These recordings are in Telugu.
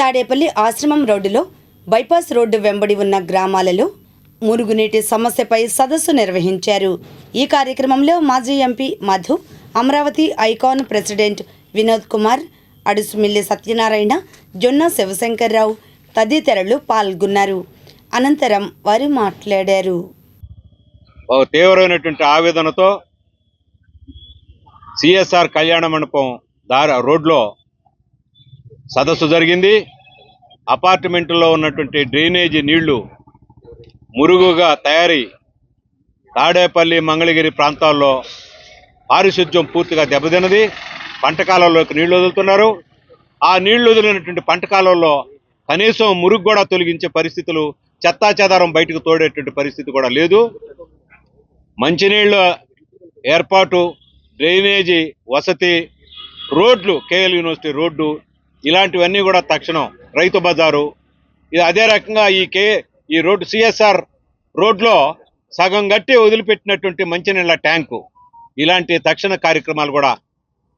తాడేపల్లి ఆశ్రమం రోడ్డులో బైపాస్ రోడ్డు వెంబడి ఉన్న గ్రామాలలో మురుగునీటి సమస్యపై సదస్సు నిర్వహించారు. ఈ కార్యక్రమంలో మాజీ MP Madhu, Amaravati icon president Vinod Kumar, Adusumilli Satyanarayana, జొన్న శివశంకర్రావు తదితరులు పాల్గొన్నారు. అనంతరం వారు మాట్లాడారు. తీవ్రమైనటువంటి ఆవేదనతో సిఎస్ఆర్ కళ్యాణ మండపం రోడ్లో సదస్సు జరిగింది. అపార్ట్మెంట్లో ఉన్నటువంటి డ్రైనేజీ నీళ్లు మురుగుగా తయారీ తాడేపల్లి, మంగళగిరి ప్రాంతాల్లో పారిశుధ్యం పూర్తిగా దెబ్బతిన్నది. పంట కాలంలోకి నీళ్లు వదులుతున్నారు. ఆ నీళ్లు వదిలినటువంటి పంట కాలంలో కనీసం మురుగు కూడా తొలగించే పరిస్థితులు, చెత్తా చెదారం బయటకు తోడేటువంటి పరిస్థితి కూడా లేదు. మంచినీళ్ళ ఏర్పాటు, డ్రైనేజీ వసతి, రోడ్లు, కేఎల్ యూనివర్సిటీ రోడ్డు, ఇలాంటివన్నీ కూడా తక్షణం, రైతు బజారు, ఇది అదే రకంగా ఈ రోడ్డు సిఎస్ఆర్ రోడ్లో సగం గట్టి వదిలిపెట్టినటువంటి మంచినీళ్ళ ట్యాంకు, ఇలాంటి తక్షణ కార్యక్రమాలు కూడా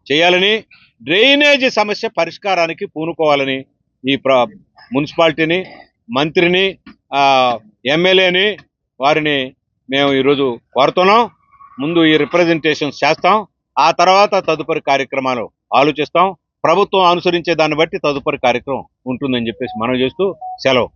చేయాలని, డ్రైనేజీ సమస్య పరిష్కారానికి పూనుకోవాలని ఈ మున్సిపాలిటీని, మంత్రిని, ఎమ్మెల్యేని వారిని మేము ఈరోజు కోరుతున్నాం. ముందు ఈ రిప్రజెంటేషన్స్ చేస్తాం, ఆ తర్వాత తదుపరి కార్యక్రమాలు ఆలోచిస్తాం. ప్రభుత్వం అనుసరించే దాన్ని బట్టి తదుపరి కార్యక్రమం ఉంటుందని చెప్పేసి మనం చేస్తూ సెలవు.